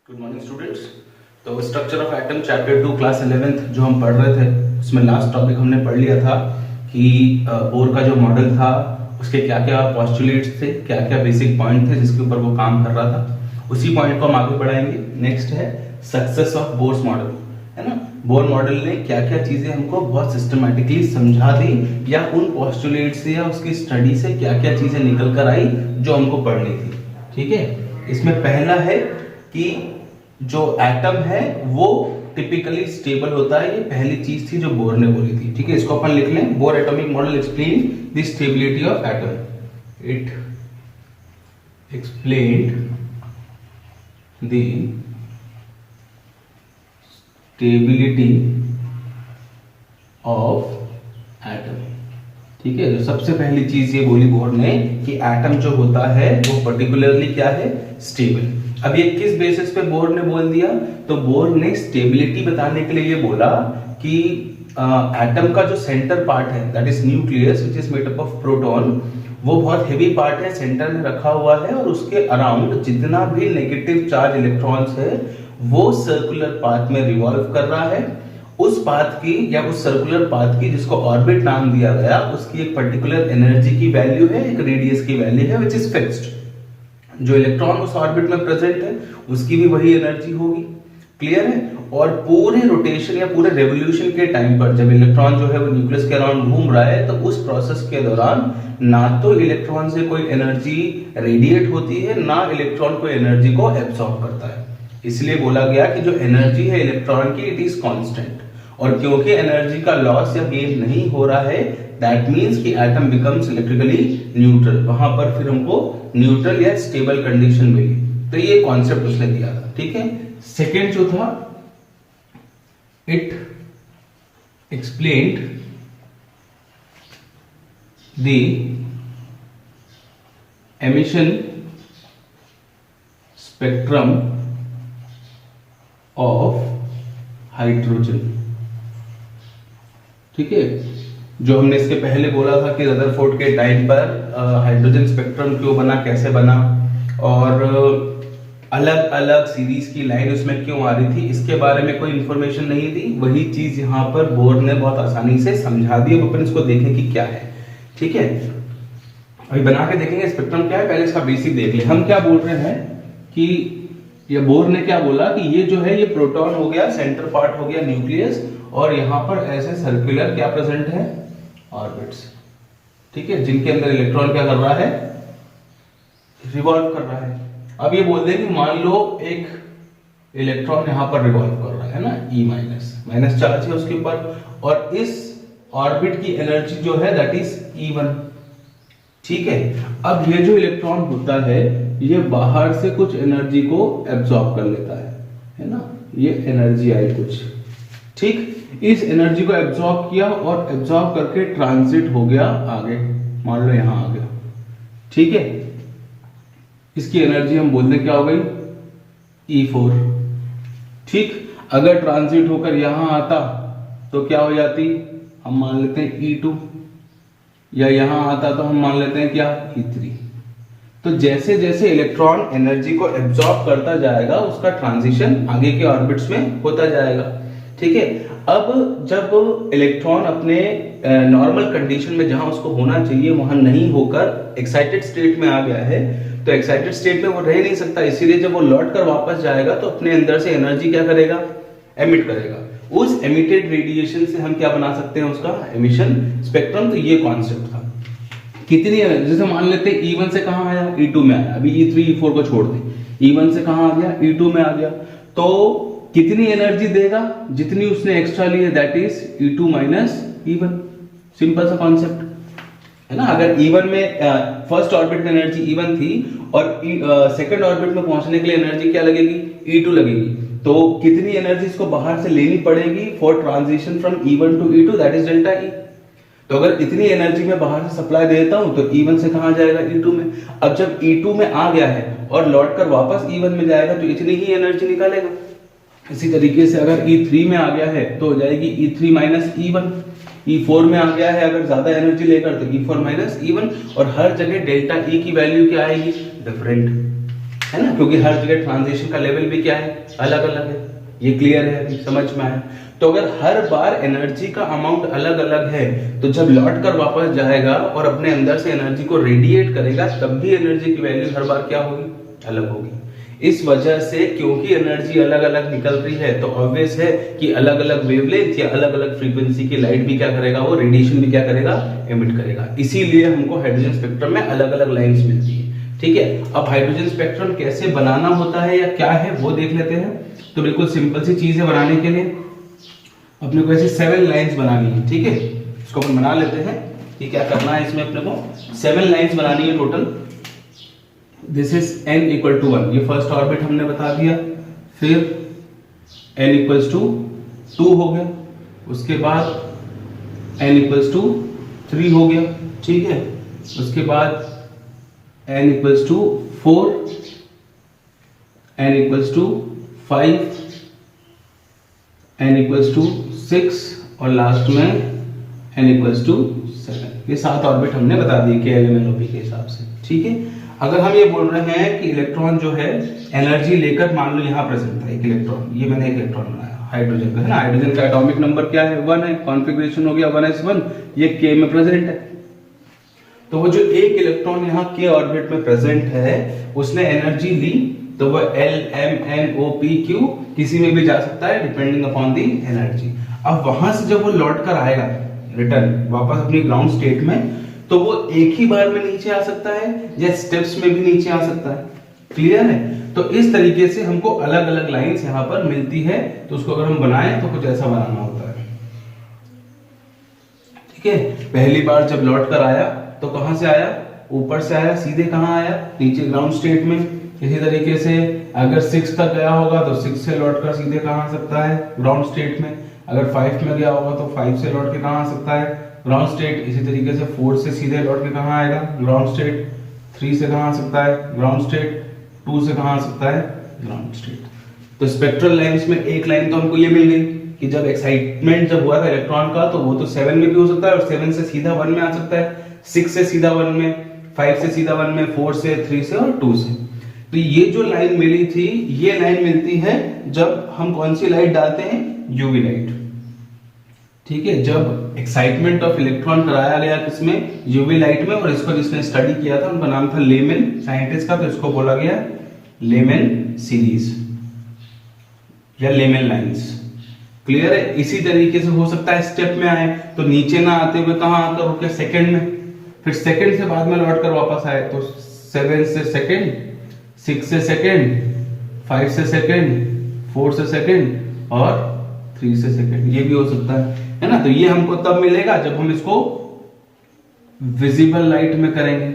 Good morning students. तो structure of atom chapter 2 class 11th जो हम पढ़ रहे थे उसमें लास्ट टॉपिक हमने पढ़ लिया था कि बोर का जो मॉडल था उसके क्या क्या पॉस्टुलेट्स थे, क्या क्या बेसिक पॉइंट थे जिसके ऊपर वो काम कर रहा था। उसी पॉइंट को हम आगे बढ़ाएंगे। नेक्स्ट है सक्सेस ऑफ बोर्स मॉडल, है ना। बोर मॉडल ने क्या क्या चीजें हमको बहुत सिस्टमैटिकली समझा दी या उन पॉस्टुलेट से या उसकी स्टडी से क्या क्या चीजें निकल कर आई जो हमको पढ़नी थी। ठीक है, इसमें पहला है कि जो एटम है वो टिपिकली स्टेबल होता है। ये पहली चीज थी जो बोर ने बोली थी। ठीक है, इसको अपन लिख लें। Bore atomic model explain the stability of atom. It explained the stability of atom. ठीक है, तो सबसे पहली चीज ये बोली बोर ने कि एटम जो होता है वो पर्टिकुलरली क्या है, स्टेबल। अब ये किस बेसिस पे बोर ने बोल दिया, तो बोर ने स्टेबिलिटी बताने के लिए ये बोला कि एटम का जो सेंटर पार्ट है that is nucleus which is made up of proton, वो बहुत हेवी पार्ट है, सेंटर में रखा हुआ है और उसके अराउंड जितना भी नेगेटिव चार्ज इलेक्ट्रॉन्स है वो सर्कुलर पाथ में रिवॉल्व कर रहा है। उस पाथ की या उस सर्कुलर पाथ की जिसको ऑर्बिट नाम दिया गया, उसकी एक पर्टिकुलर एनर्जी की वैल्यू है, एक रेडियस की वैल्यू है व्हिच इज फिक्स्ड। जो इलेक्ट्रॉन उस ऑर्बिट में प्रेजेंट है उसकी भी वही एनर्जी होगी। क्लियर है। और पूरे रोटेशन या पूरे रेवोल्यूशन के टाइम पर जब इलेक्ट्रॉन जो है वो न्यूक्लियस के अराउंड घूम रहा है तो उस प्रोसेस के दौरान ना तो इलेक्ट्रॉन से कोई एनर्जी रेडिएट होती है ना इलेक्ट्रॉन कोई एनर्जी को एब्सॉर्ब करता है। इसलिए बोला गया कि जो एनर्जी है इलेक्ट्रॉन की इट इज कांस्टेंट। और क्योंकि एनर्जी का लॉस या गेन नहीं हो रहा है दैट मींस कि एटम बिकम्स इलेक्ट्रिकली न्यूट्रल। वहां पर फिर हमको न्यूट्रल या स्टेबल कंडीशन मिली। तो ये कॉन्सेप्ट उसने दिया था। ठीक है। सेकेंड जो था, it explained the emission spectrum of hydrogen. ठीक है, जो हमने इसके पहले बोला था कि रदरफोर्ड के टाइम पर हाइड्रोजन स्पेक्ट्रम क्यों बना, कैसे बना और अलग अलग सीरीज की लाइन उसमें क्यों आ रही थी, इसके बारे में कोई इंफॉर्मेशन नहीं थी। वही चीज यहां पर बोर ने बहुत आसानी से समझा दी। अब अपन इसको देखें कि क्या है। ठीक है, अभी बना के देखेंगे स्पेक्ट्रम क्या है। पहले इसका बेसिक देख ले। हम क्या बोल रहे हैं कि ये बोर ने क्या बोला कि ये जो है ये प्रोटॉन हो गया, सेंटर पार्ट हो गया न्यूक्लियस, और यहां पर ऐसे सर्कुलर क्या प्रेजेंट है, ऑर्बिट्स। ठीक है, जिनके अंदर इलेक्ट्रॉन क्या कर रहा है, रिवॉल्व कर रहा है। अब ये बोल दें कि मान लो एक इलेक्ट्रॉन यहां पर रिवॉल्व कर रहा है ना, ई माइनस चार्ज है उसके ऊपर, और इस ऑर्बिट की एनर्जी जो है दैट इज E1। ठीक है, अब ये जो इलेक्ट्रॉन होता है ये बाहर से कुछ एनर्जी को एब्सॉर्ब कर लेता है ना, ये एनर्जी आई कुछ। ठीक, इस एनर्जी को एब्सॉर्ब किया और एब्सॉर्ब करके ट्रांजिट हो गया आगे, मान लो यहां आ गया। ठीक है, इसकी एनर्जी हम बोलते क्या हो गई, E4। ठीक, अगर ट्रांजिट होकर यहां आता तो क्या हो जाती, हम मान लेते हैं E2, या यहां आता तो हम मान लेते हैं क्या, E3। तो जैसे जैसे इलेक्ट्रॉन एनर्जी को एब्सॉर्ब करता जाएगा उसका ट्रांजिशन आगे के ऑर्बिट्स में होता जाएगा। ठीक है, अब जब इलेक्ट्रॉन अपने नॉर्मल कंडीशन में जहां उसको होना चाहिए वहां नहीं होकर एक्साइटेड स्टेट में आ गया है, तो एक्साइटेड स्टेट में वो रह नहीं सकता। इसीलिए जब वो लौट कर वापस जाएगा तो अपने अंदर से एनर्जी क्या करेगा, एमिट करेगा। उस एमिटेड रेडिएशन से हम क्या बना सकते हैं, उसका एमिशन स्पेक्ट्रम। तो ये कॉन्सेप्ट था। कितनी एनर्जी, जैसे मान लेते हैं E1 से कहां आया, E2 में आया। अभी E3 E4 को छोड़ दें, E1 से कहां आ गया, E2 में आ गया। तो कितनी एनर्जी देगा, जितनी उसने एक्स्ट्रा ली है that is E2 minus E1। Simple सा कॉन्सेप्ट है ना। अगर E1 में फर्स्ट ऑर्बिट में एनर्जी E1 थी और सेकंड ऑर्बिट में पहुंचने के लिए एनर्जी क्या लगेगी, E2 लगेगी, तो कितनी एनर्जी इसको बाहर से लेनी पड़ेगी for transition from E1 to E2, that is delta E। तो अगर इतनी एनर्जी मैं बाहर से सप्लाई दे देता हूं तो E1 से कहां जाएगा, E2 में। अब जब E2 में आ गया है और लौटकर वापस E1 में जाएगा तो इतनी ही एनर्जी निकालेगा। इसी तरीके से अगर E3 में आ गया है तो हो जाएगी E3 माइनस E1। E4 में आ गया है अगर ज्यादा एनर्जी लेकर तो E4 माइनस E1, और हर जगह डेल्टा E की वैल्यू क्या आएगी, डिफरेंट। है ना, क्योंकि हर जगह ट्रांजिशन का लेवल भी क्या है, अलग अलग है। ये क्लियर है, अभी समझ में आया। तो अगर हर बार एनर्जी का अमाउंट अलग अलग है तो जब लौट कर वापस जाएगा और अपने अंदर से एनर्जी को रेडिएट करेगा तब भी एनर्जी की वैल्यू हर बार क्या होगी, अलग होगी। इस वजह से क्योंकि एनर्जी अलग अलग निकल रही है तो ऑब्वियस है कि अलग अलग वेवलेंथ या अलग अलग फ्रीक्वेंसी की लाइट भी क्या करेगा, वो रेडिएशन भी क्या करेगा, एमिट करेगा। इसीलिए हमको हाइड्रोजन स्पेक्ट्रम में अलग अलग लाइंस मिलती है। ठीक है, अब हाइड्रोजन स्पेक्ट्रम कैसे बनाना होता है या क्या है वो देख लेते हैं। तो बिल्कुल सिंपल सी चीज है बनाने के लिए, अपने को ऐसे 7 लाइंस बनानी है। ठीक है, इसको अपन बना लेते हैं कि क्या करना है इसमें। अपने को 7 लाइंस बनानी है total. This is n equal to 1, ये फर्स्ट ऑर्बिट हमने बता दिया। फिर n इक्वल्स टू 2 हो गया, उसके बाद n इक्वल्स टू 3 हो गया। ठीक है, उसके बाद n equals to 4, n equals to 5, n equals to 6 और लास्ट में n इक्वल्स टू 7। ये 7 ऑर्बिट हमने बता दिए KLMNOP के हिसाब से। ठीक है, अगर हम ये बोल रहे हैं कि इलेक्ट्रॉन जो है एनर्जी लेकर, मान लो यहाँ प्रेजेंट था एक इलेक्ट्रॉन, ये मैंने एक इलेक्ट्रॉन बनाया हाइड्रोजन का, है ना। हाइड्रोजन का एटॉमिक नंबर क्या है, 1 है, कॉन्फ़िगरेशन हो गया 1s1, ये K में प्रेजेंट है। तो वो जो एक इलेक्ट्रॉन यहाँ K ऑर्बिट में प्रेजेंट है उसने एनर्जी ली, तो वो L M N O P Q किसी में भी जा सकता है डिपेंडिंग अपॉन दी एनर्जी। अब वहां से जब वो लौट कर आएगा रिटर्न वापस अपनी ग्राउंड स्टेट में, तो वो एक ही बार में नीचे आ सकता है या स्टेप्स में भी नीचे आ सकता है। क्लियर है, तो इस तरीके से हमको अलग अलग लाइंस यहाँ पर मिलती है। तो उसको अगर हम बनाएं तो कुछ ऐसा बनाना होता है। ठीक है, पहली बार जब लौट कर आया तो कहां से आया, ऊपर से आया, सीधे कहां आया, नीचे ग्राउंड स्टेट में। इसी तरीके से अगर 6 तक गया होगा तो 6 से लौटकर सीधे कहां आ सकता है, ग्राउंड स्टेट में। अगर 5 में गया होगा तो 5 से लौट के कहां आ सकता है, ग्राउंड स्टेट। इसी तरीके से 4 से सीधे लौट के कहां आएगा, ग्राउंड स्टेट। 3 से कहां आ सकता है, ग्राउंड स्टेट। 2 से कहां आ सकता है, ग्राउंड स्टेट। तो स्पेक्ट्रल लाइंस में एक लाइन तो हमको ये मिल गई कि जब एक्साइटमेंट जब हुआ था इलेक्ट्रॉन का तो वो तो 7 में भी हो सकता है और 7 से सीधा 1 में आ सकता है, 6 से सीधा 1 में, 5 से सीधा 1 में, 4 से, 3 से और 2 से। तो ये जो लाइन मिली थी, ये लाइन मिलती है जब हम कौन सी लाइट डालते हैं, यूवी लाइट। ठीक है, जब एक्साइटमेंट ऑफ इलेक्ट्रॉन कराया गया किसमें, यूवी लाइट में। और इसको जिसने स्टडी किया था उनका नाम था लेमन, साइंटिस्ट का, तो इसको बोला गया लेमन सीरीज या लेमन लाइंस। क्लियर है, इसी तरीके से हो सकता है स्टेप में आए तो नीचे ना आते हुए कहां आकर रुके, सेकंड में। फिर सेकंड से बाद में लौट कर वापस आए तो 7 से सेकंड, 6 से सेकंड, 5 से सेकंड, 4 से सेकंड और 3 से सेकंड, ये भी हो सकता है ना। तो ये हमको तब मिलेगा जब हम इसको विजिबल लाइट में करेंगे।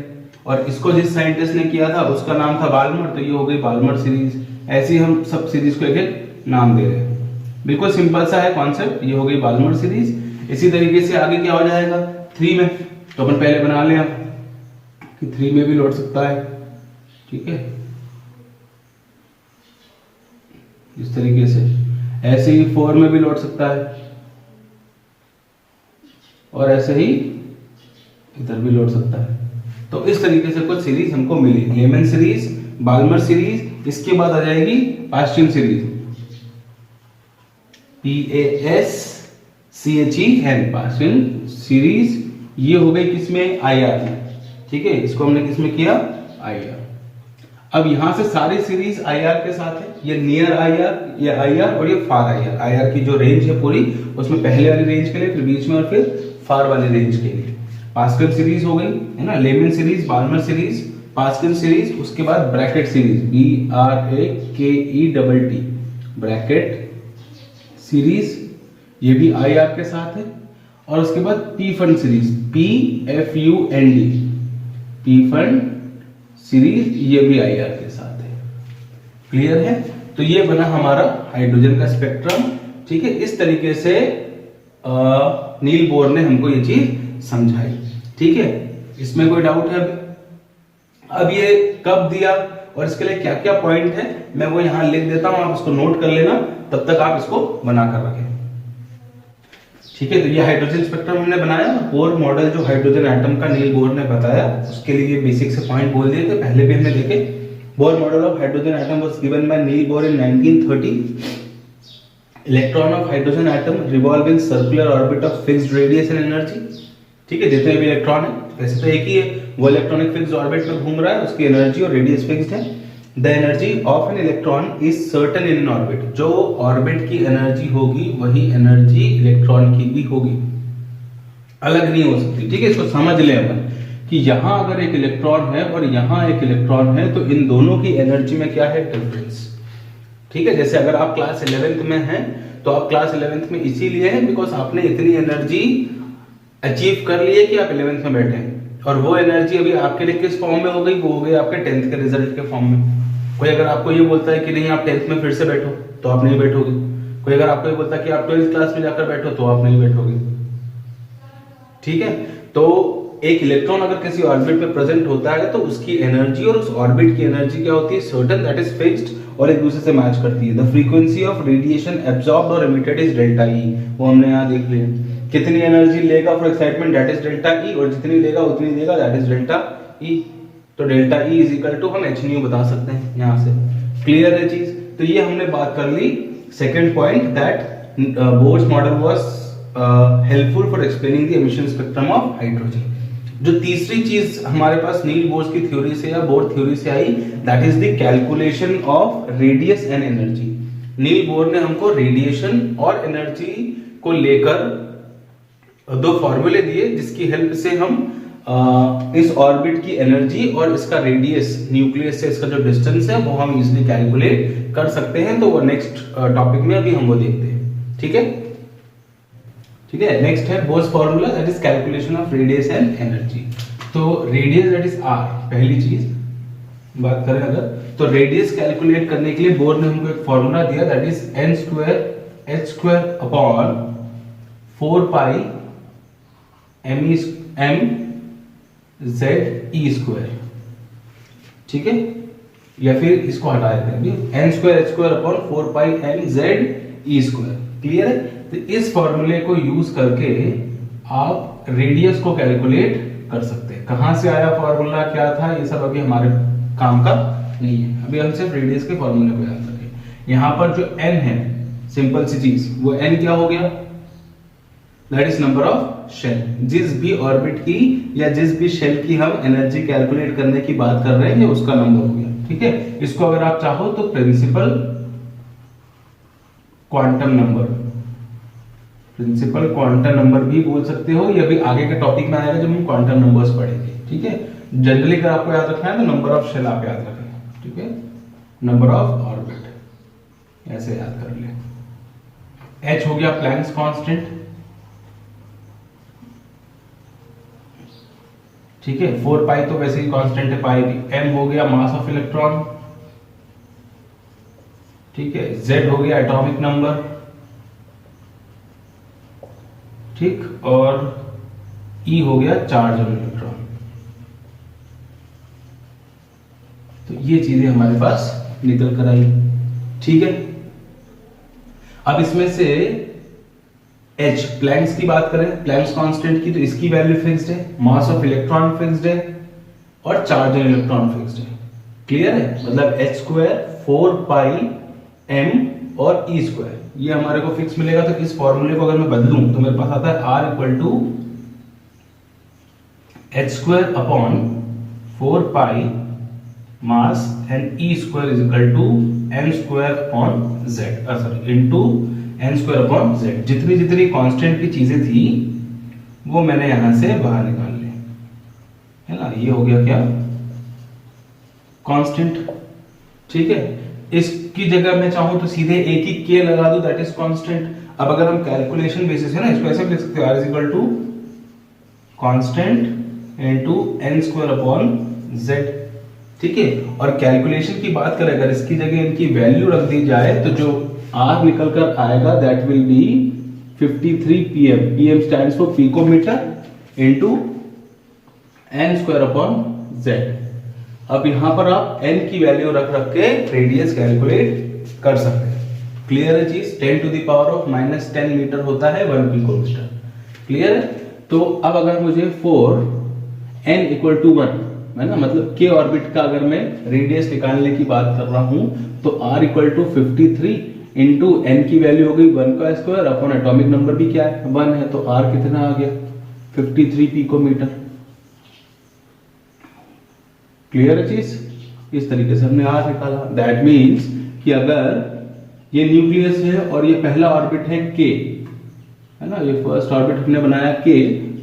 और इसको जिस साइंटिस्ट ने किया था उसका नाम था बाल्मर, तो ये हो गई बाल्मर सीरीज। ऐसे ही हम सब सीरीज को एक एक नाम दे रहे हैं। बिल्कुल सिंपल सा है कॉन्सेप्ट, ये हो गई बाल्मर सीरीज। इसी तरीके से आगे क्या हो जाएगा, 3 में। तो अपन पहले बना लें कि 3 में भी लौट सकता है। ठीक है, इस तरीके से। ऐसे ही 4 में भी लौट सकता है और ऐसे ही इधर भी लौट सकता है। तो इस तरीके से कुछ सीरीज हमको मिली, लेमन सीरीज, बाल्मर सीरीज। इसके बाद आ जाएगी पास्टियन सीरीज, PASCHEN, पास्टियन सीरीज। ये हो गई किसमें, IR में। ठीक है, इसको हमने किसमें किया, IR। अब यहां से सारी सीरीज IR के साथ है, ये नियर IR, ये IR और ये फार IR। IR की जो रेंज है पूरी, उसमें पहले वाली रेंज के लिए, फिर बीच में और फिर फार वाली रेंज के लिए। पास्कल सीरीज हो गई है ना, Lyman series, Balmer series, Pascal series. उसके बाद Brackett series, BRAKETT, Brackett series, ये भी IR के साथ है। और उसके बाद Pfund series, PFUND, Pfund series, ये भी IR के साथ है। क्लियर है, तो ये बना हमारा हाइड्रोजन का स्पेक्ट्रम। ठीक है, इस तरीके से नील बोर ने हमको ये चीज समझाई। ठीक है, इसमें कोई डाउट है? अब ये कब दिया और इसके लिए क्या क्या पॉइंट है मैं वो यहां लिख देता हूं, आप इसको नोट कर लेना, तब तक आप इसको बनाकर रखें। ठीक है, तो ये हाइड्रोजन स्पेक्ट्रम हमने बनाया। बोर मॉडल जो हाइड्रोजन एटम का नील बोर ने बताया, उसके लिए बेसिक से पॉइंट बोल दिए थे, पहले भी हमने देखे। Bohr model of hydrogen atom was given by Niels Bohr in 1930. Electron of hydrogen atom revolve in circular orbit of fixed radius and energy. ठीक है, जितने भी इलेक्ट्रॉन है वैसे तो एक ही है, वो इलेक्ट्रॉन एक फिक्स्ड ऑर्बिट में घूम रहा है, उसकी एनर्जी और रेडियस फिक्स्ड है। The energy of an electron is certain in an orbit, जो ऑर्बिट की एनर्जी होगी वही एनर्जी इलेक्ट्रॉन की भी होगी, अलग नहीं हो सकती। ठीक है, इसको समझ लें अपन कि यहां अगर एक इलेक्ट्रॉन है और यहां एक इलेक्ट्रॉन है तो इन दोनों की एनर्जी में क्या है, डिफरेंस। ठीक है, जैसे अगर आप क्लास 11th में हैं तो आप क्लास 11th में इसीलिए हैं बिकॉज आपने इतनी एनर्जी अचीव कर ली है कि आप 11th में बैठे हैं, और वो एनर्जी अभी आपके लिए किस फॉर्म में हो गई, वो हो गई आपके 10th के रिजल्ट के फॉर्म में। कोई अगर आपको ये बोलता है कि नहीं आप 10th में फिर से बैठो तो आप नहीं बैठोगे, कोई अगर आपको ये बोलता है कि आप 12th क्लास में जाकर बैठो तो आप नहीं बैठोगे। ठीक है, तो एक इलेक्ट्रॉन अगर किसी ऑर्बिट पे प्रेजेंट होता है तो उसकी एनर्जी और उस ऑर्बिट की एनर्जी क्या होती है, सर्टेन, दैट इज फिक्स्ड, और एक दूसरे से मैच करती है। The frequency of radiation absorbed और एमिटेड इज डेल्टा ई, वो हमने यहाँ देख लिया। कितनी एनर्जी लेगा for excitement, that is delta ई, और जितनी लेगा उतनी देगा, दैट इज डेल्टा ई। तो delta E is equal to हम एच न्यू बता सकते हैं यहाँ से। क्लियर है चीज? तो ये हमने बात कर ली second point, that Bohr's model was helpful for explaining the emission spectrum of hydrogen. जो तीसरी चीज हमारे पास नील बोर्स की थ्योरी से या बोर थ्योरी से आई, that is the calculation of radius and energy. Niels Bohr ने हमको रेडिएशन और एनर्जी को लेकर दो फॉर्मूले दिए जिसकी हेल्प से हम इस ऑर्बिट की एनर्जी और इसका रेडियस, न्यूक्लियस से इसका जो डिस्टेंस है वो हम इजिली कैलकुलेट कर सकते हैं। तो वो नेक्स्ट टॉपिक में अभी हम वो देखते हैं। ठीक है, ठीक है। नेक्स्ट है Bohr's formula, that is calculation of radius and energy. तो रेडियस दैट इज आर, पहली चीज बात करें अगर, तो रेडियस कैलकुलेट करने के लिए बोर ने हमको एक फार्मूला दिया, that is n square h square upon 4 pi m z e square. ठीक है, या फिर इसको हटा देते हैं अभी, n square h square upon 4 पाई m z e square. Clear है? तो इस फॉर्मूले को यूज करके आप रेडियस को कैलकुलेट कर सकते हैं। कहां से आया फॉर्मूला, क्या था, ये सब अभी हमारे काम का नहीं है, अभी हम सिर्फ रेडियस के फॉर्मूले को याद रखें। यहां पर जो n है, सिंपल सी चीज, वो n क्या हो गया, that is number of shell. जिस भी ऑर्बिट की या जिस भी शेल की हम एनर्जी कैलकुलेट करने की बात कर रहे हैं, ये उसका नंबर हो गया। ठीक है, इसको अगर आप चाहो तो principal quantum number, principal quantum number भी बोल सकते हो, ये भी आगे के टॉपिक में आएगा जब हम क्वांटम नंबर्स पढ़ेंगे। ठीक है, जनरली अगर आपको याद रखना है तो नंबर ऑफ शेल आप याद रखें। ठीक है, नंबर ऑफ ऑर्बिट ऐसे याद कर ले। h हो गया प्लैंक्स कांस्टेंट। ठीक है, 4 पाई तो वैसे ही कांस्टेंट है, पाई भी। m हो गया मास ऑफ इलेक्ट्रॉन। ठीक है, z हो गया एटॉमिक नंबर। ठीक, और E हो गया चार्ज ऑन इलेक्ट्रॉन। तो ये चीजें हमारे पास निकल कर आई। ठीक है, अब इसमें से H प्लैंक्स की बात करें, प्लैंक्स कांस्टेंट की, तो इसकी वैल्यू फिक्स्ड है, मास ऑफ इलेक्ट्रॉन फिक्स्ड है और चार्ज ऑन इलेक्ट्रॉन फिक्स्ड है। क्लियर है? मतलब h स्क्वायर 4 पाई m और E स्क्वायर ये हमारे को फिक्स मिलेगा। तो इस फॉर्मूले को अगर मैं बदलूं तो मेरे पास आता है R equal to h square upon 4 pi mass and E square is equal to n square upon z, sorry into n square upon z। जितनी जितनी कांस्टेंट की चीजें थी वो मैंने यहां से बाहर निकाल ली, है ना। ये हो गया क्या, कांस्टेंट। ठीक है, इसकी जगह मैं चाहूं तो सीधे एक ही k लगा दूं, दैट इज कांस्टेंट। अब अगर हम कैलकुलेशन बेसिस है ना, इसको ऐसे लिख सकते हैं, r is equal to constant into n square upon z। ठीक है, और कैलकुलेशन की बात करें, अगर इसकी जगह इनकी वैल्यू रख दी जाए तो जो r निकल कर आएगा that will be 53 pm। pm stands for picometer into n square upon z। अब यहां पर आप n की वैल्यू रख रख के रेडियस कैलकुलेट कर सकते हैं। क्लियर है चीज? 10 to the power of -10 metre होता है 1 पिकोमीटर। क्लियर है? तो अब अगर मुझे 4 n इक्वल टू 1 है ना, मतलब के ऑर्बिट का अगर मैं रेडियस निकालने की बात कर रहा हूं तो r equal to 53 into n की वैल्यू हो गई 1 का स्क्वायर अपॉन एटॉमिक नंबर भी क्या है 1 है, तो r कितना आ गया 53 पिकोमीटर। क्लियर है चीज? इस तरीके से हमने r निकाला। दैट मीन्स कि अगर ये न्यूक्लियस है और ये पहला ऑर्बिट है k, है ना, ये फर्स्ट ऑर्बिट हमने बनाया k,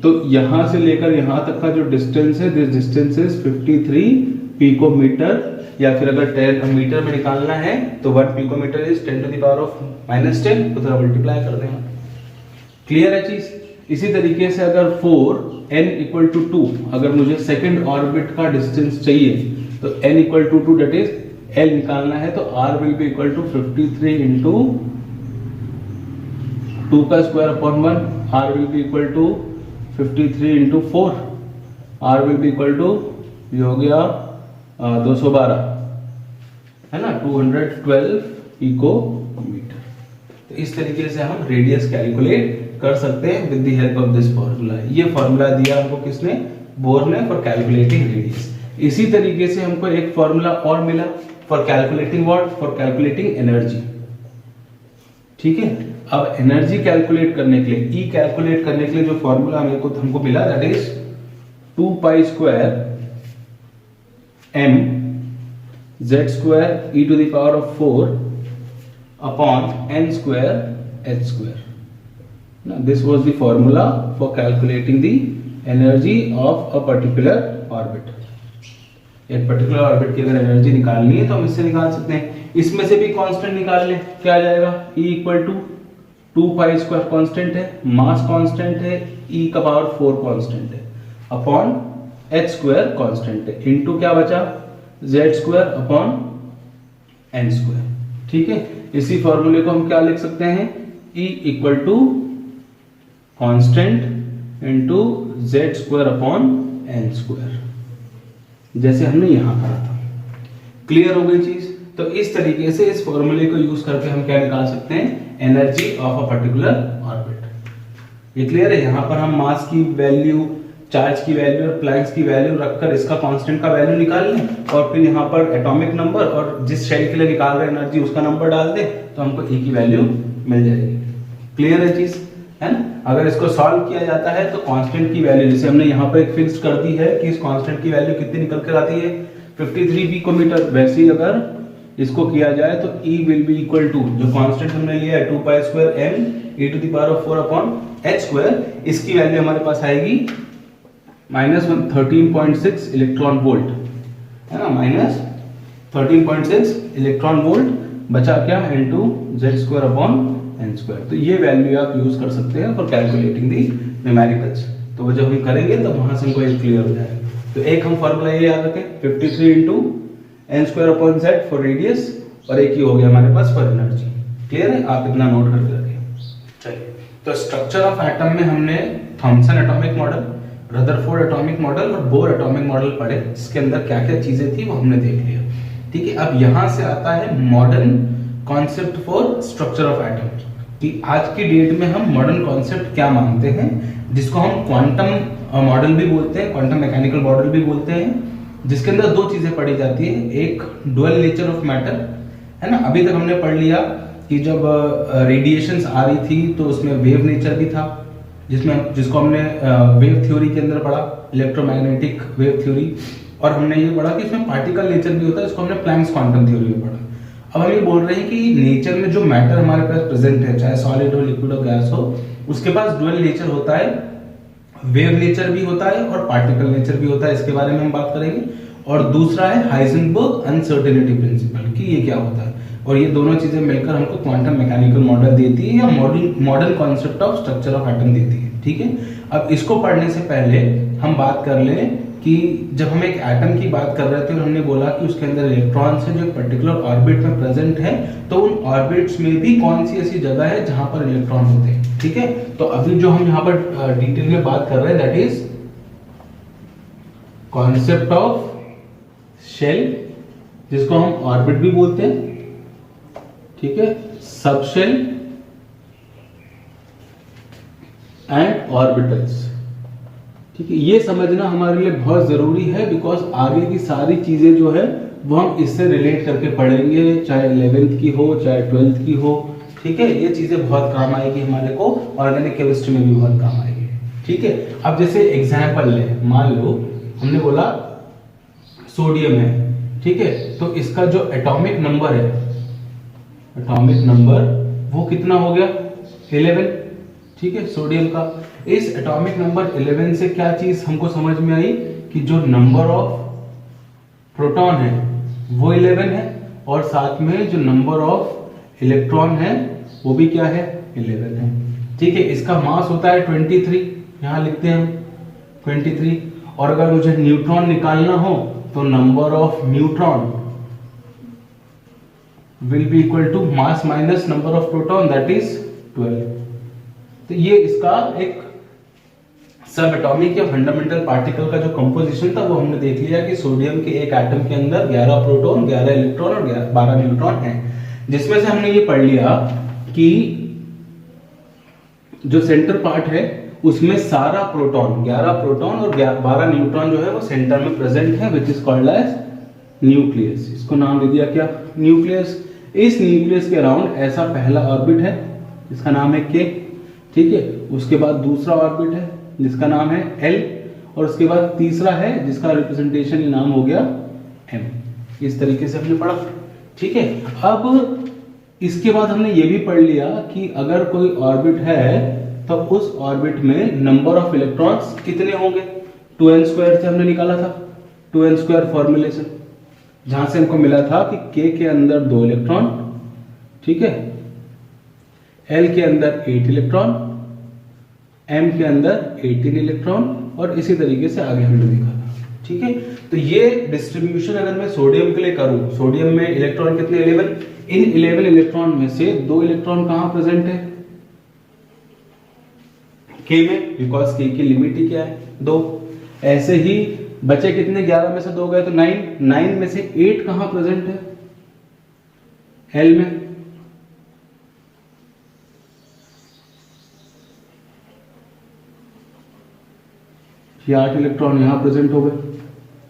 तो यहां से लेकर यहां तक का जो डिस्टेंस है दिस डिस्टेंस इज 53 पिकोमीटर, या फिर अगर 10 मीटर में निकालना है तो 1 picometer is 10 to the power of -10, तो थोड़ा मल्टीप्लाई कर देना। क्लियर है चीज? इसी तरीके से अगर 4 n इक्वल टू 2, अगर मुझे सेकंड ऑर्बिट का डिस्टेंस चाहिए तो n equal to 2 that is l निकालना है, तो r will be equal to 53 इंटू 2 का square upon 1, r will be equal to 53 इंटू 4, r will be equal to, ये हो गया 212, है ना, 212 पिकोमीटर। तो इस तरीके से हम रेडियस कैलकुलेट कर सकते हैं with the help of this formula. ये फार्मूला दिया हमको किसने? बोर ने, फॉर कैलकुलेटिंग रेडियस। इसी तरीके से हमको एक फार्मूला और मिला for calculating what? For calculating energy. ठीक है, अब एनर्जी कैलकुलेट करने के लिए, ई कैलकुलेट करने के लिए जो फार्मूला हमको मिला that is 2 pi square m z square e to the power of 4 upon n square h square. Now this was the formula for calculating the energy of a particular orbit. एक particular orbit की अगर energy निकालनी है तो हम इससे निकाल सकते हैं। इसमें से भी कांस्टेंट निकाल लें, क्या आ जाएगा? E equal to 2 pi square constant है, मास कांस्टेंट है, E का पावर 4 कांस्टेंट है, अपॉन h स्क्वायर कांस्टेंट है, इनटू क्या बचा? z square upon n square. ठीक है, इसी फॉर्मूले को हम क्या लिख सकते हैं? E equal to constant into z square upon n square, जैसे हमने यहां करा था। क्लियर हो गई चीज? तो इस तरीके से इस फॉर्मूले को यूज करके हम क्या निकाल सकते हैं? Energy of a particular orbit. ये क्लियर है? यहां पर हम मास की वैल्यू, चार्ज की वैल्यू और प्लैंक्स की वैल्यू रखकर इसका कांस्टेंट का वैल्यू निकाल लें और फिर यहाँ पर एटॉमिक नंबर और जिस शेल के लिए निकाल रहे एनर्जी उसका नंबर डाल दें तो हमको E की वैल्यू मिल जाएगी। क्लियर है चीज? है ना? अगर इसको सॉल्व किया जाता है तो कांस्टेंट की वैल्यू, जैसे हमने यहाँ पर एक फिक्स कर दी है कि इस कांस्टेंट की वैल्यू कितनी निकल कर आती है? 53 पिकोमीटर। वैसे ही अगर इसको किया जाए तो E will be equal to, जो कांस्टेंट हमने लिया है 2 pi square m e to the power of 4 upon h square, इसकी वैल्यू हमारे पास आएगी -13.6 इलेक्ट्रॉन वोल्ट, है ना, -13.6 इलेक्ट्रॉन वोल्ट। बचा क्या? Into z square upon n square. तो ये वैल्यू आप यूज कर सकते हैं फॉर कैलकुलेटिंग दी न्यूमेरिकल्स। तो वो जब हम करेंगे तो वहां से हमको एक क्लियर हो जाएगा। तो एक हम फॉर्मूला ये याद रखें 53 into n square upon z for radius, और एक ही हो गया हमारे पास फॉर एनर्जी। क्लियर है? आप इतना नोट करके रखें। चलिए, तो स्ट्रक्चर ऑफ एटम में हमने Thomson atomic model, Rutherford atomic model और बोर एटॉमिक मॉडल पढ़े। इसके अंदर क्या क्या चीजें थी वो हमने देख लिया। ठीक है, अब यहां से आता है modern concept for structure of atom, कि आज की डेट में हम मॉडर्न कॉन्सेप्ट क्या मानते हैं, जिसको हम क्वांटम मॉडल भी बोलते हैं, क्वांटम मैकेनिकल मॉडल भी बोलते हैं, जिसके अंदर दो चीजें पढ़ी जाती है। एक डुअल नेचर ऑफ मैटर, है ना, अभी तक हमने पढ़ लिया कि जब रेडिएशंस आ रही थी तो उसमें वेव नेचर भी था, जिसको हमने वेव थ्योरी के अंदर पढ़ा, इलेक्ट्रोमैग्नेटिक वेव थ्योरी। और हमने ये पढ़ा कि इसमें पार्टिकल नेचर भी होता है, इसको हमने प्लैंक्स क्वांटम थ्योरी में पढ़ा। अब हम ये बोल रहे हैं कि नेचर में जो मैटर हमारे पास प्रेजेंट है, चाहे सॉलिड हो, लिक्विड हो, गैस हो, उसके पास डुअल नेचर होता है, वेव नेचर भी होता है और पार्टिकल नेचर भी होता है। इसके बारे में हम बात करेंगे। और दूसरा है हाइजेनबर्ग अनसर्टेनिटी प्रिंसिपल, कि ये क्या होता है। और ये दोनों चीजें मिलकर हमको क्वांटम मैकेनिकल मॉडल देती है, या modern concept of structure of atom देती है। ठीक है, अब इसको पढ़ने से पहले हम बात कर लें कि जब हम एक एटम की बात कर रहे थे और हमने बोला कि उसके अंदर इलेक्ट्रॉन्स हैं जो एक पर्टिकुलर ऑर्बिट में प्रेजेंट है, तो उन ऑर्बिट्स में भी कौन सी ऐसी जगह है जहां पर इलेक्ट्रॉन होते हैं। ठीक है, तो अभी जो हम यहाँ पर डिटेल में बात कर रहे हैं that is concept of shell, जिसको हम ऑर्बिट भी बोलते हैं। ठीक है, सब शेल एंड ऑर्बिटल्स। ठीक है, ये समझना हमारे लिए बहुत ज़रूरी है, बिकॉज आगे की सारी चीज़ें जो है वो हम इससे रिलेट करके पढ़ेंगे, चाहे 11th की हो चाहे 12th की हो। ठीक है, ये चीज़ें बहुत काम आएगी हमारे को, ऑर्गेनिक केमिस्ट्री में भी बहुत काम आएगी। ठीक है, अब जैसे एग्जाम्पल ले, मान लो हमने बोला सोडियम है, ठीक है, तो इसका जो एटॉमिक नंबर है, एटॉमिक नंबर वो कितना हो गया 11। ठीक है, सोडियम का। इस एटॉमिक नंबर 11 से क्या चीज हमको समझ में आई कि जो नंबर ऑफ प्रोटॉन है वो 11 है, और साथ में जो नंबर ऑफ इलेक्ट्रॉन है वो भी क्या है 11 है। ठीक है, इसका मास होता है 23, यहां लिखते हैं हम 23। और अगर मुझे न्यूट्रॉन निकालना हो तो number of neutron will be equal to mass minus number of proton, that is 12। तो ये इसका एक सब एटॉमिक या फंडामेंटल पार्टिकल का जो कंपोजिशन था वो हमने देख लिया कि सोडियम के एक एटम के अंदर 11 प्रोटॉन, 11 इलेक्ट्रॉन और 12 न्यूट्रॉन हैं, जिसमें से हमने ये पढ़ लिया कि जो सेंटर पार्ट है उसमें सारा प्रोटॉन, 11 प्रोटॉन और 12 न्यूट्रॉन जो है वो सेंटर में प्रेजेंट है, which is called as nucleus. इसको नाम दे दिया क्या, न्यूक्लियस। इस न्यूक्लियस के अराउंड ऐसा पहला ऑर्बिट है जिसका नाम है के। ठीक है, उसके बाद दूसरा ऑर्बिट है जिसका नाम है एल, और उसके बाद तीसरा है जिसका रिप्रेजेंटेशन नाम हो गया एम। इस तरीके से हमने पढ़ा। ठीक है, अब इसके बाद हमने ये भी पढ़ लिया कि अगर कोई ऑर्बिट है तो उस ऑर्बिट में नंबर ऑफ इलेक्ट्रॉन्स कितने होंगे, 2n² से हमने निकाला था, 2n² फॉर्मूले से, जहां से हमको मिला था कि K के अंदर 2 इलेक्ट्रॉन, ठीक है, L के अंदर 8 इलेक्ट्रॉन, M के अंदर 18 इलेक्ट्रॉन, और इसी तरीके से आगे हमने देखा था। ठीक है, तो ये डिस्ट्रीब्यूशन अगर मैं सोडियम के लिए करूं, सोडियम में इलेक्ट्रॉन कितने 11, इन 11 इलेक्ट्रॉन में से 2 इलेक्ट्रॉन कहां प्रेजेंट है K में, बिकॉज K की लिमिट ही क्या है 2। ऐसे ही बचे कितने, 11 में से 2 गए तो 9 में से 8 कहां प्रेजेंट है L में, ये 8 इलेक्ट्रॉन यहां प्रेजेंट हो गए।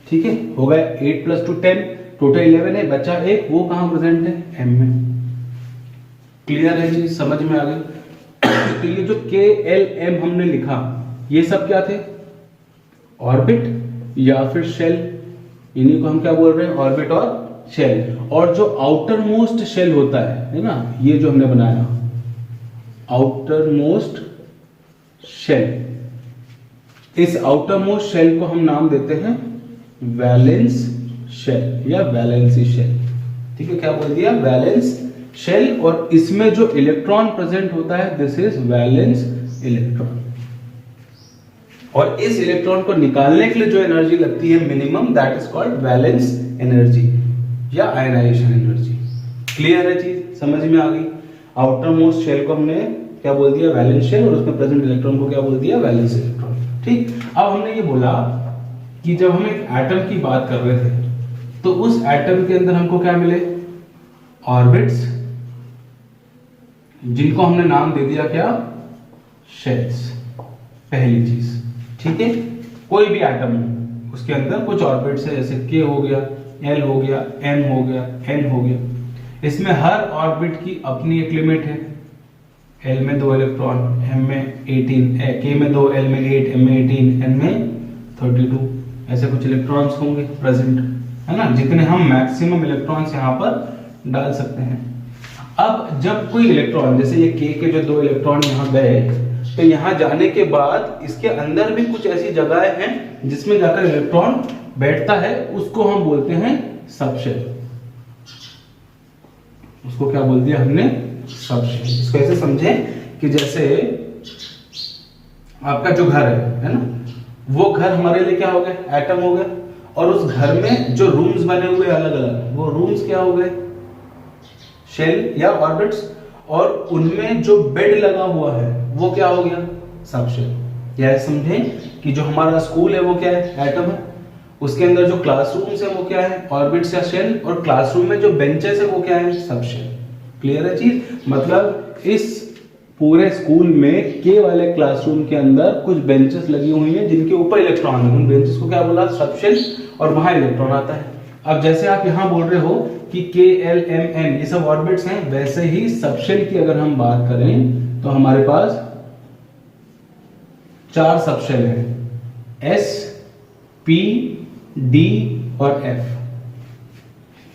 ठीक है, हो गए 8 + 2 10, टोटल 11 है, बचा 1, वो कहां प्रेजेंट है M में। क्लियर है चीज, समझ में आ गई। तो ये जो K L M हमने लिखा, ये सब क्या थे, ऑर्बिट या फिर शेल, इन्हीं को हम क्या बोल रहे हैं, ऑर्बिट और शेल। और जो आउटर मोस्ट शेल होता है ना, ये जो हमने बनाया आउटर मोस्ट शेल, इस आउटर मोस्ट शेल को हम नाम देते हैं वैलेंस शेल या वैलेंसी शेल। ठीक है, क्या बोल दिया, वैलेंस शेल, और इसमें जो इलेक्ट्रॉन प्रेजेंट होता है दिस इज वैलेंस इलेक्ट्रॉन। और इस इलेक्ट्रॉन को निकालने के लिए जो एनर्जी लगती है minimum, that is called valence energy या आयनाइजेशन एनर्जी। क्लियर है चीज, समझ में आ गई। आउटर मोस्ट शेल को हमने क्या बोल दिया, वैलेंस शेल, और उसमें प्रेजेंट इलेक्ट्रॉन को क्या बोल दिया, वैलेंस इलेक्ट्रॉन। ठीक, अब हमने ये बोला कि जब हम एक एटम की बात कर रहे थे तो उस एटम के अंदर हमको क्या मिले, ऑर्बिट्स, जिनको हमने नाम दे दिया क्या, शेल्स। पहली चीज, ठीक है, कोई भी एटम हो उसके अंदर कुछ ऑर्बिट्स है, जैसे K हो गया, L हो गया, M हो गया, N हो गया। इसमें हर ऑर्बिट की अपनी एक लिमिट है। L में 2 इलेक्ट्रॉन, M में 18, K में 2, L में 8, M में 18, N में 32, ऐसे कुछ इलेक्ट्रॉन्स होंगे प्रेजेंट, है ना, जितने हम मैक्सिमम इलेक्ट्रॉन्स यहाँ पर डाल सकते हैं। अब जब कोई इलेक्ट्रॉन, जैसे ये K के जो 2 इलेक्ट्रॉन यहाँ गए, तो यहाँ जाने के बाद इसके अंदर भी कुछ ऐसी जगहें हैं जिसमें जाकर इलेक्ट्रॉन बैठता है, उसको हम बोलते हैं सबशेल। उसको क्या बोल दिया हमने, सबशेल। इसको ऐसे समझे कि जैसे आपका जो घर है ना, वो घर हमारे लिए क्या हो गया, एटम हो गया, और उस घर में जो रूम्स बने हुए अलग अलग, वो रूम्स क्या हो गए, शेल या ऑर्बिट्स, और उनमें जो बेड लगा हुआ है वो क्या हो गया, सबशेल। या समझे कि जो हमारा स्कूल है वो क्या है, एटम है, उसके अंदर जो क्लासरूम्स है वो क्या है, ऑर्बिट्स या शेल, और क्लासरूम में जो बेंचेस है वो क्या है, सबशेल। क्लियर है चीज, मतलब इस पूरे स्कूल में के वाले क्लासरूम के अंदर कुछ बेंचेस लगी हुई हैं जिनके ऊपर इलेक्ट्रॉन है, उन बेंचेस को क्या बोला, सबशेल, और वहां इलेक्ट्रॉन आता है। अब जैसे आप यहां बोल रहे हो कि के एल एम एन ये सब ऑर्बिट्स हैं, वैसे ही सबशेल की अगर हम बात करें तो हमारे पास 4 सबशेल हैं, एस, पी, डी और एफ,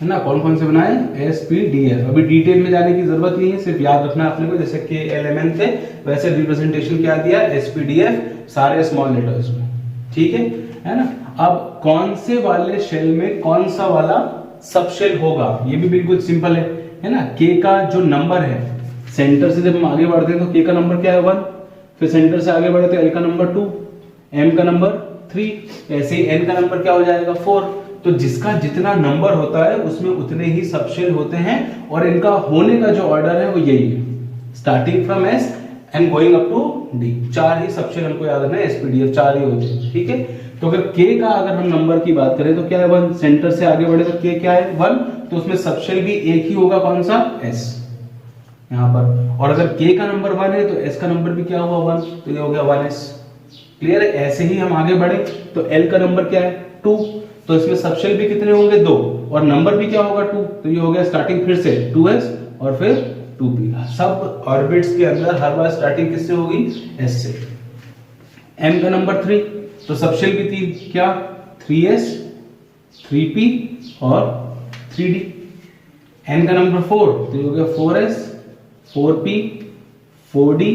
है ना। कौन कौन से बनाए, एस, पी, डी, एफ। अभी डिटेल में जाने की जरूरत नहीं है, सिर्फ याद रखना आपने को, जैसे के एल एम एन थे वैसे रिप्रेजेंटेशन क्या दिया, एस, पी, डी, एफ, सारे स्मॉल लेटर्स में, ठीक है ना। अब कौन से वाले शेल में कौन सा वाला सबशेल होगा, ये भी बिल्कुल सिंपल है ना। के का जो नंबर है, सेंटर से जब हम आगे बढ़ते हैं तो के का नंबर क्या है 1, फिर सेंटर से आगे बढ़े तो एल का नंबर 2, एम का नंबर 3, ऐसे ही एन का नंबर क्या हो जाएगा 4। तो जिसका जितना नंबर होता है उसमें उतने ही सबशेल होते हैं, और इनका होने का जो ऑर्डर है वो यही है, starting from S and going up to D. 4 ही सबशेल हमको याद रखना है, एसपीडीएफ 4 ही होते हैं, ठीक है। तो अगर के का अगर हम नंबर की बात करें तो क्या है 1, सेंटर से आगे बढ़े तो के क्या है 1, तो उसमें सबशेल भी एक ही होगा, कौन सा, एस यहां पर। और अगर के का नंबर 1 है तो एस का नंबर भी क्या हुआ 1, तो ये हो गया 1s। क्लियर है। ऐसे ही हम आगे बढ़े तो एल का नंबर क्या है 2, तो इसमें सबशेल भी कितने होंगे 2, और नंबर भी क्या होगा 2, तो ये हो गया स्टार्टिंग फिर से 2s और फिर 2p। सब ऑर्बिट्स के अंदर हर बार स्टार्टिंग किससे होगी, s से। m का नंबर 3, तो सबशेल भी 3, क्या 3s, 3p और 3d। n का नंबर 4, तो ये हो गया 4s, 4p, 4d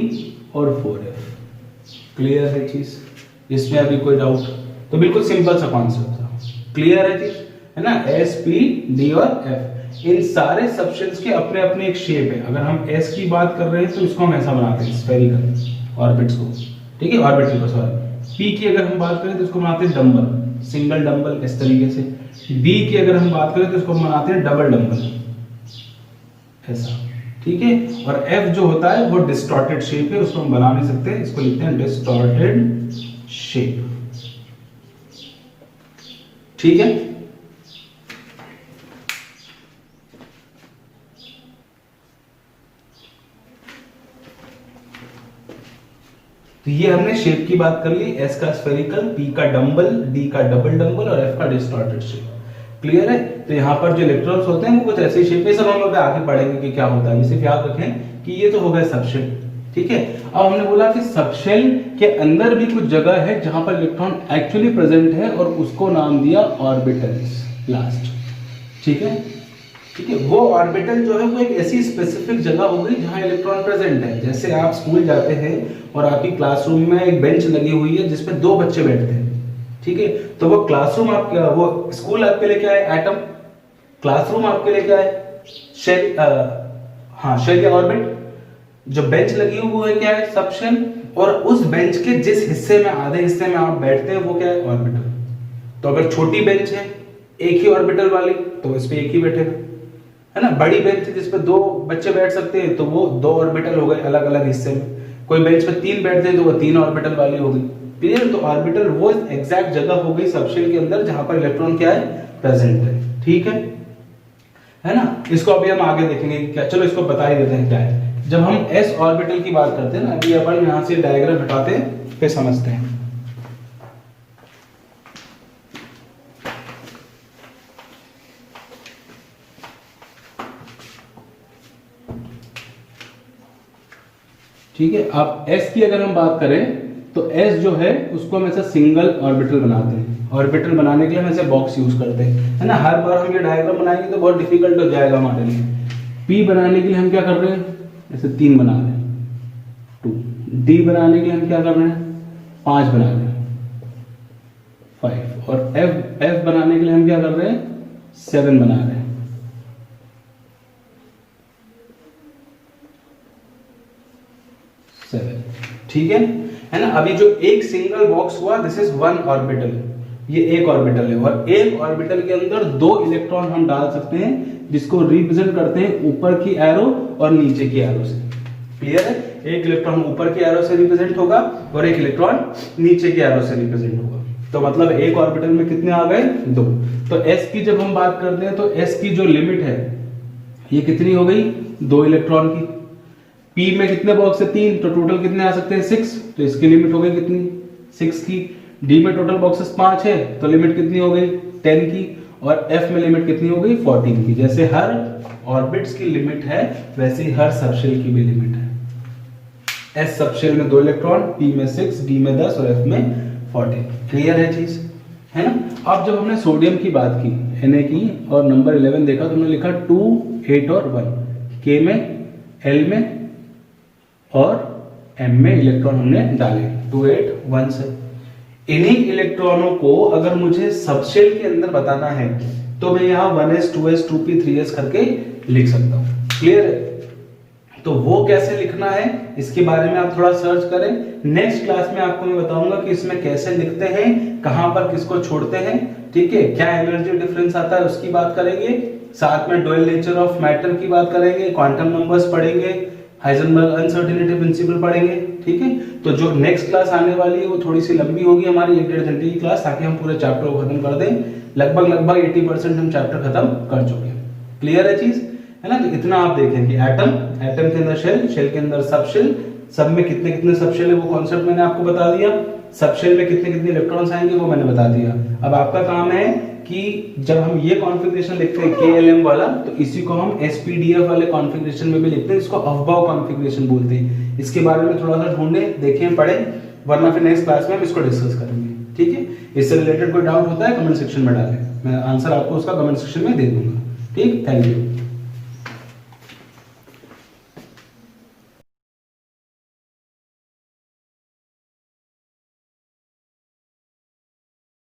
और 4f। क्लियर है चीज, इसमें अभी कोई डाउट, तो बिल्कुल सिंपल सा कॉन्सेप्ट था, क्लियर है चीज, है ना। एस, पी, डी और एफ, इन सारे सबशेल्स के अपने अपने एक शेप है। अगर हम एस की बात कर रहे हैं तो इसको हम ऐसा बनाते हैं, स्फेरिकल ऑर्बिट्स को, ठीक है, ऑर्बिटल को, सॉरी। पी की अगर हम बात करें तो इसको बनाते हैं डंबल, सिंगल डंबल, इस तरीके से। डी की अगर हम बात करें तो इसको हम बनाते हैं डबल डंबल, ऐसा, ठीक है। और एफ जो होता है वो डिस्टॉर्टेड शेप है, उसको हम बना नहीं सकते, इसको लिखते हैं डिस्टॉर्टेड शेप, ठीक है। तो ये हमने शेप की बात कर ली, एस का स्फेरिकल, पी का डंबल, डी का डबल डंबल और एफ का डिस्टॉर्टेड शेप। क्लियर है। तो यहाँ पर जो इलेक्ट्रॉन्स होते हैं वो कुछ ऐसे शेप में, सब हम लोग आगे पढ़ेंगे कि क्या होता है। सिर्फ याद रखें कि ये तो हो गया सबशेल, ठीक है। अब हमने बोला कि सबशेल के अंदर भी कुछ जगह है जहां पर इलेक्ट्रॉन एक्चुअली प्रेजेंट है, और उसको नाम दिया ऑर्बिटल्स, लास्ट, ठीक है, ठीक है। वो ऑर्बिटल जो है वो एक ऐसी स्पेसिफिक जगह हो गई जहां इलेक्ट्रॉन प्रेजेंट है। जैसे आप स्कूल जाते हैं और आपकी क्लासरूम में एक बेंच लगी हुई है जिसपे 2 बच्चे बैठते हैं, ठीक है। तो वो क्लासरूम आपका, वो स्कूल आपके लिए क्या है, एटम। क्लासरूम आपके लिए क्या है, शेल, शेल या ऑर्बिट। जो बेंच लगी हुई है क्या है, सबशेल। और उस बेंच के जिस हिस्से में, आधे हिस्से में आप बैठते हैं वो क्या है, ऑर्बिटल। तो अगर छोटी बेंच है एक ही ऑर्बिटल वाली तो इस पे एक ही बैठेगा, है ना। बड़ी बेंच है जिसपे 2 बच्चे बैठ सकते हैं तो वो 2 ऑर्बिटल हो गए अलग अलग हिस्से में। कोई बेंच पे 3 बैठते हैं तो वो 3 ऑर्बिटल वाली हो गई। क्लियर। तो ऑर्बिटल वो एग्जैक्ट जगह हो गई सबशेल के अंदर जहां पर इलेक्ट्रॉन क्या है, प्रेजेंट है, ठीक है ना। इसको अभी हम आगे देखेंगे क्या, चलो इसको बता ही देते हैं क्या है। जब हम s ऑर्बिटल की बात करते हैं ना, अभी अपन यहां से डायग्राम हटाते हैं फिर समझते हैं। ठीक है। अब s की अगर हम बात करें तो s जो है उसको हम ऐसा सिंगल ऑर्बिटल बनाते हैं। ऑर्बिटल बनाने के लिए हम ऐसे बॉक्स यूज करते हैं, है ना। हर बार हम ये डायग्राम बनाएंगे तो बहुत डिफिकल्ट हो जाएगा हमारे लिए। p बनाने के लिए हम क्या कर रहे हैं, ऐसे 3 बना रहे हैं, 2। d बनाने के लिए हम क्या कर रहे हैं, 5 बना रहे हैं, 5। और f बनाने के लिए हम क्या कर रहे हैं, 7 बना रहे हैं, 7। ठीक है ना। अभी जो एक सिंगल बॉक्स हुआ, दिस इज 1 ऑर्बिटल, ये एक ऑर्बिटल है। और एक ऑर्बिटल के अंदर 2 इलेक्ट्रॉन हम डाल सकते हैं जिसको रिप्रेजेंट करते हैं ऊपर की एरो और नीचे की एरो से। क्लियर है। एक इलेक्ट्रॉन ऊपर की एरो से रिप्रेजेंट होगा और एक इलेक्ट्रॉन नीचे की एरो से रिप्रेजेंट होगा। तो मतलब एक ऑर्बिटल में कितने आ गए, 2। तो s की जब हम बात करते हैं तो s की जो लिमिट है ये कितनी हो गई, 2 इलेक्ट्रॉन की। पी में कितने बॉक्स है 3, तो टोटल कितने आ सकते हैं 6, तो इसकी लिमिट हो गई कितनी 6 की। डी में टोटल बॉक्सेस 5 है, तो लिमिट कितनी हो गई 10 की। और एफ में लिमिट कितनी हो गई 14 की। जैसे हर ऑर्बिट्स की लिमिट है वैसे ही हर सबशेल की भी लिमिट है। एस सबशेल में 2 इलेक्ट्रॉन, पी में 6, डी में 10 और एफ में 14। क्लियर है चीज, है ना। अब जब हमने सोडियम की बात की Na की और नंबर 11 देखा तो हमने लिखा 2, 8 और 1, के में, एल में और एम में इलेक्ट्रॉन हमने डाले 2, 8, 1 से। इन्हीं इलेक्ट्रॉनों को अगर मुझे सबशेल के अंदर बताना है तो मैं यहाँ 1s, 2s, 2p, 3s करके लिख सकता हूँ। क्लियर है। तो वो कैसे लिखना है इसके बारे में आप थोड़ा सर्च करें। नेक्स्ट क्लास में आपको मैं बताऊंगा कि इसमें कैसे लिखते हैं, कहां पर किसको छोड़ते हैं, ठीक है, क्या एनर्जी डिफरेंस आता है उसकी बात करेंगे। साथ में डुअल नेचर ऑफ मैटर की बात करेंगे, क्वांटम नंबर्स पढ़ेंगे, हाइजेनबर्ग अनसर्टेनिटी प्रिंसिपल पढ़ेंगे। ठीक है, तो जो नेक्स्ट क्लास आने वाली है वो थोड़ी सी लंबी होगी हमारी 1-1.5 घंटे की क्लास, ताकि हम पूरे चैप्टर को खत्म कर दें। लगभग 80% हम चैप्टर खत्म कर चुके हैं। क्लियर है चीज, है ना। तो इतना आप देखें कि एटम के अंदर शेल, शेल के अंदर सबशेल, सब में कितने कितने सबशेल है वो कॉन्सेप्ट मैंने आपको बता दिया। सबशेल में कितने कितने इलेक्ट्रॉन्स आएंगे वो मैंने बता दिया। अब आपका काम है कि जब हम ये कॉन्फ़िगरेशन लिखते हैं KLM वाला, तो इसी को हम SPDF वाले कॉन्फ़िगरेशन में भी लिखते हैं। इसको अफबाउ कॉन्फ़िगरेशन बोलते हैं। इसके बारे में थोड़ा सा ढूंढें, देखें, पढ़ें, वरना फिर नेक्स्ट क्लास में हम इसको डिस्कस करेंगे। ठीक है, इससे रिलेटेड कोई डाउट होता है कमेंट सेक्शन में डालें, मैं आंसर आपको उसका कमेंट सेक्शन में दे दूंगा। ठीक, थैंक यू।